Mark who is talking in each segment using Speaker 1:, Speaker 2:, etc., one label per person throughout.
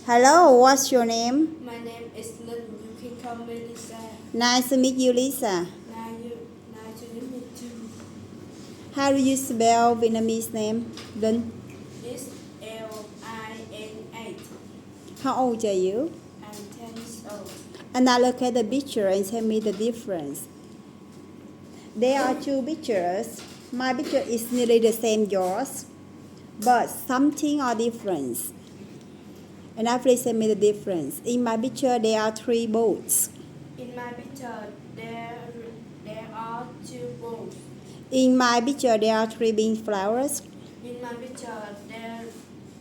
Speaker 1: Hello, what's your name?
Speaker 2: My name is Lin. You can call me Lisa.
Speaker 1: Nice to meet you, Lisa.
Speaker 2: Nice to meet you too.
Speaker 1: How do you spell Vietnamese name? Linh.
Speaker 2: It's Lin.
Speaker 1: How old are you?
Speaker 2: I'm 10 years old.
Speaker 1: And now look at the picture and tell me the difference. There are two pictures. My picture is nearly the same yours, but something are different. And now please tell me the difference. In my picture, there are three boats.
Speaker 2: In my picture, there are two boats.
Speaker 1: In my picture, there are three pink flowers.
Speaker 2: In my picture,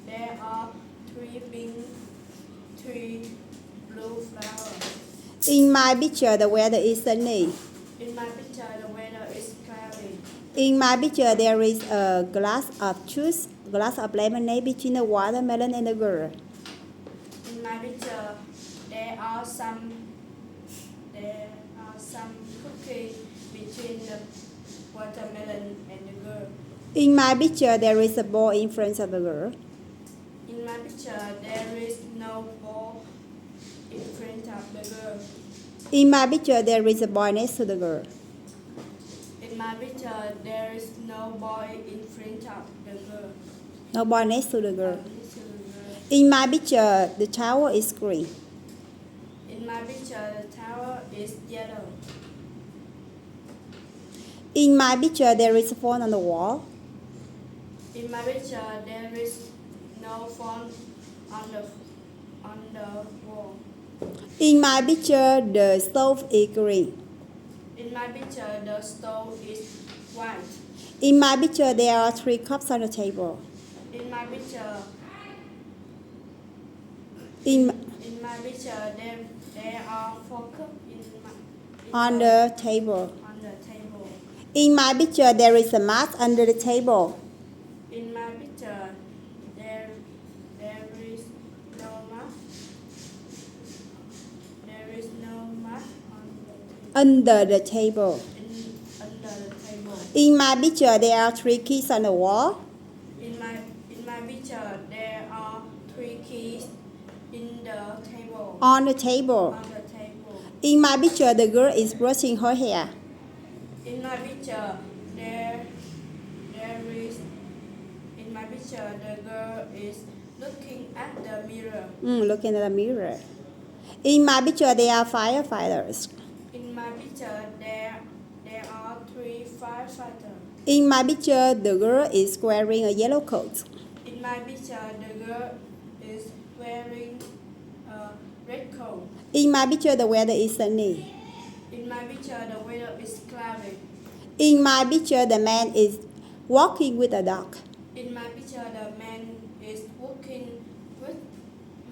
Speaker 2: there are three blue flowers.
Speaker 1: In my picture, the weather is sunny.
Speaker 2: In my picture, the weather is cloudy.
Speaker 1: In my picture, there is a glass of juice, glass of lemonade between the watermelon and the girl.
Speaker 2: In my picture, there are some cookies between the watermelon and the girl.
Speaker 1: In my picture, there is a ball in front of the girl.
Speaker 2: In my picture, there is no ball in front of the girl.
Speaker 1: In my picture, there is a boy next to the girl.
Speaker 2: In my picture, there is no boy in front of the girl.
Speaker 1: No boy next to the girl.
Speaker 2: Next to the girl.
Speaker 1: In my picture, the tower is green.
Speaker 2: In my picture, the tower is yellow.
Speaker 1: In my picture, there is a phone on the wall.
Speaker 2: In my picture, there is no phone on the wall.
Speaker 1: In my picture, the stove is green.
Speaker 2: In my picture, the stove is white.
Speaker 1: In my picture, there are three cups on the table.
Speaker 2: In my picture,
Speaker 1: In
Speaker 2: there are four cups
Speaker 1: on the table.
Speaker 2: on the table.
Speaker 1: In my picture, there is a mat under the table.
Speaker 2: In my picture, there is no mat. There is no mat
Speaker 1: Under the table.
Speaker 2: under the table.
Speaker 1: In my picture, there are three keys on the wall.
Speaker 2: In my picture, there are three keys in the table.
Speaker 1: On the table.
Speaker 2: On the table.
Speaker 1: In my picture, the girl is brushing her hair.
Speaker 2: In my picture, there is. In my picture, the girl is looking at the mirror.
Speaker 1: Looking at the mirror. In my picture, there are firefighters.
Speaker 2: In my picture, there are three firefighters.
Speaker 1: In my picture, the girl is wearing a yellow coat.
Speaker 2: In my picture, the girl is wearing a red coat.
Speaker 1: In my picture, the weather is sunny.
Speaker 2: In my picture, the weather is cloudy.
Speaker 1: In my picture, the man is walking with a dog.
Speaker 2: In my picture, the man is walking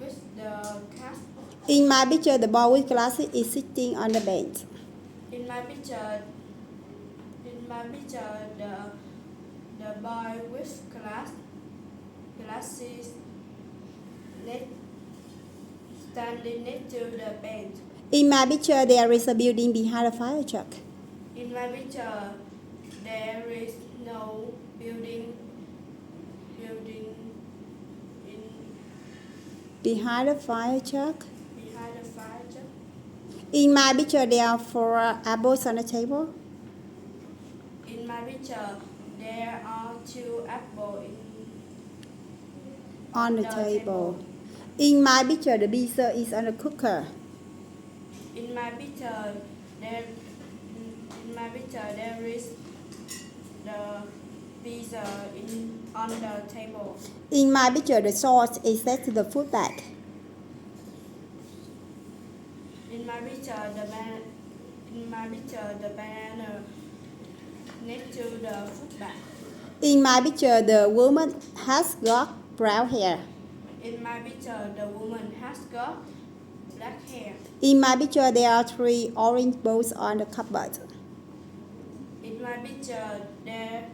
Speaker 2: with the cat.
Speaker 1: In my picture, the boy with glasses is sitting on the bench.
Speaker 2: In my picture, the boy with glasses standing next to the bench.
Speaker 1: In my picture, there is a building behind a fire truck.
Speaker 2: In my picture, there is no building
Speaker 1: Behind the fire truck.
Speaker 2: behind the fire truck.
Speaker 1: In my picture, there are four apples on the table.
Speaker 2: In my picture, there are two apples
Speaker 1: On the table. In my picture, the pizza is on the cooker.
Speaker 2: In my picture, there is the pizza on the table.
Speaker 1: In my picture, the sauce is set to the food bag.
Speaker 2: In my picture, the banana next to the food bag.
Speaker 1: In my picture, the woman has got brown hair.
Speaker 2: In my picture, the woman has got black hair.
Speaker 1: In my picture, there are three orange bowls on the cupboard.
Speaker 2: In my picture, there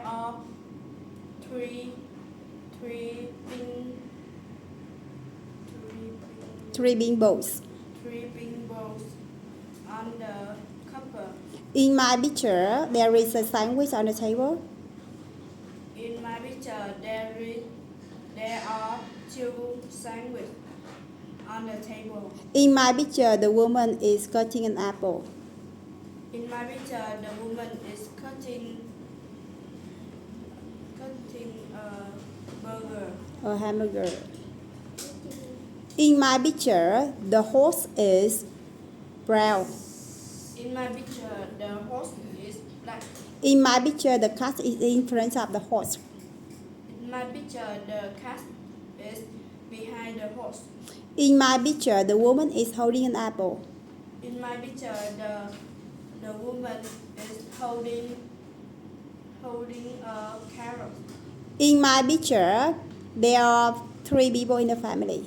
Speaker 2: are three
Speaker 1: Big bowls.
Speaker 2: pink balls on the cupboard.
Speaker 1: In my picture, there is a sandwich on the table.
Speaker 2: In my picture, there are two sandwiches on the table.
Speaker 1: In my picture, the woman is cutting an apple.
Speaker 2: In my picture, the woman is cutting a burger.
Speaker 1: A hamburger. In my picture, the horse is brown.
Speaker 2: In my picture, the horse is black.
Speaker 1: In my picture, the cat is in front of the horse.
Speaker 2: In my picture, the cat is behind the horse.
Speaker 1: In my picture, the woman is holding an apple.
Speaker 2: In my picture, the woman is holding a carrot.
Speaker 1: In my picture, there are 3 people in the family.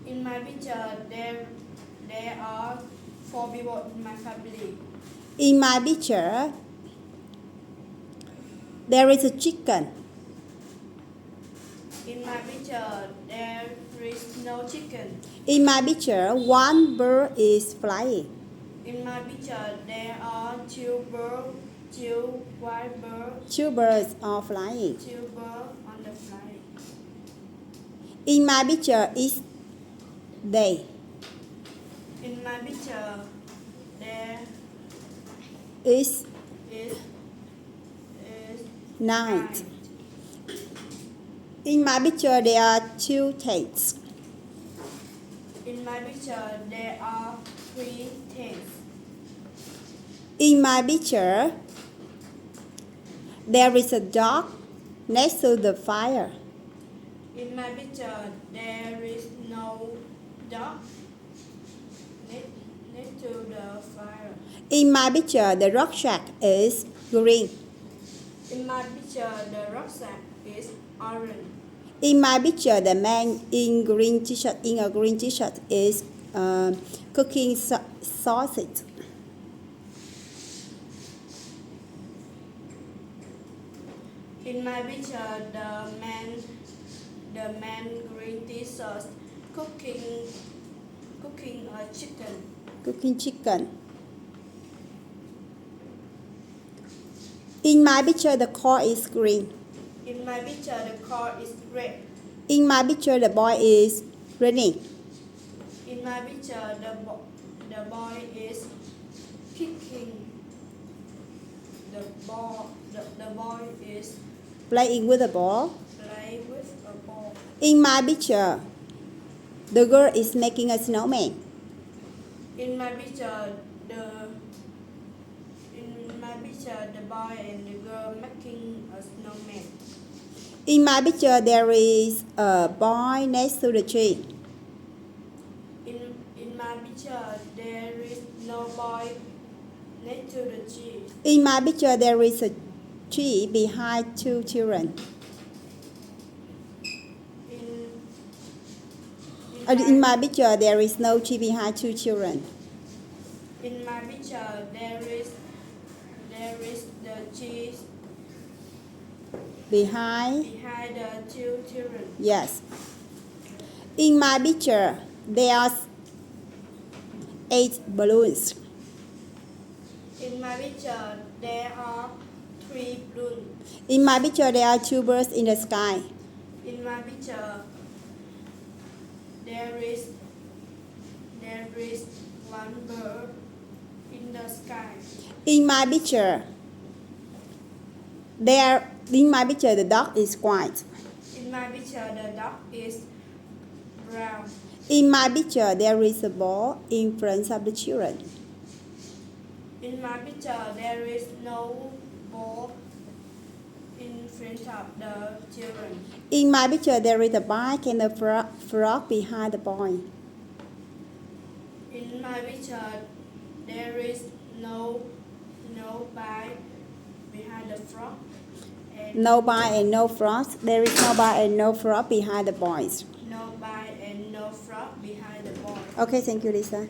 Speaker 2: In my picture, there are 4 people in my family.
Speaker 1: In my picture, there is a chicken.
Speaker 2: In my picture, there is no chicken.
Speaker 1: In my picture, one bird is flying.
Speaker 2: In my picture, there are 2 birds, 2 white birds,
Speaker 1: 2 birds are flying.
Speaker 2: 2 birds on the fly.
Speaker 1: In my picture, it's day.
Speaker 2: In my picture, there
Speaker 1: It's
Speaker 2: is
Speaker 1: night. In my picture, there are 2 tents.
Speaker 2: In my picture, there are 3 tents.
Speaker 1: In my picture, there is a dog next to the fire.
Speaker 2: In my picture, there is no dog next to the fire.
Speaker 1: In my picture, the rucksack is green.
Speaker 2: In my picture, the rucksack is orange.
Speaker 1: In my picture, the man in a green t-shirt is cooking sausage.
Speaker 2: In my picture, the man green t-shirt cooking a chicken.
Speaker 1: Cooking chicken. In my picture, the car is green.
Speaker 2: In my picture, the car is red.
Speaker 1: In my picture, the boy is running.
Speaker 2: In my picture, the boy is kicking the ball. The boy is
Speaker 1: Playing with a ball.
Speaker 2: playing with a ball.
Speaker 1: In my picture, the girl is making a snowman.
Speaker 2: In my picture, the boy and the girl making a snowman.
Speaker 1: In my picture, there is a boy next to the tree.
Speaker 2: In my picture, there is no boy next to the tree.
Speaker 1: In my picture, there is a tree behind 2 children. In my picture, there is no tree behind 2 children.
Speaker 2: In my picture, there is the tree
Speaker 1: Behind?
Speaker 2: behind the 2 children.
Speaker 1: Yes. In my picture, there are 8 balloons.
Speaker 2: In my picture, there are 3 balloons.
Speaker 1: In my picture, there are 2 birds in the sky.
Speaker 2: In my picture, there is 1 bird in the sky.
Speaker 1: In my picture, the dog is white.
Speaker 2: In my picture, the dog is brown.
Speaker 1: In my picture, there is a ball in front of the children.
Speaker 2: In my picture, there is no ball in front of the children.
Speaker 1: In my picture, there is a bike and a frog behind the boy.
Speaker 2: In my picture, there is no bike behind the frog. And
Speaker 1: No bike and no frog. There is no bike and no frog behind the boys.
Speaker 2: no bike and no frog behind the boy.
Speaker 1: Okay, thank you, Lisa.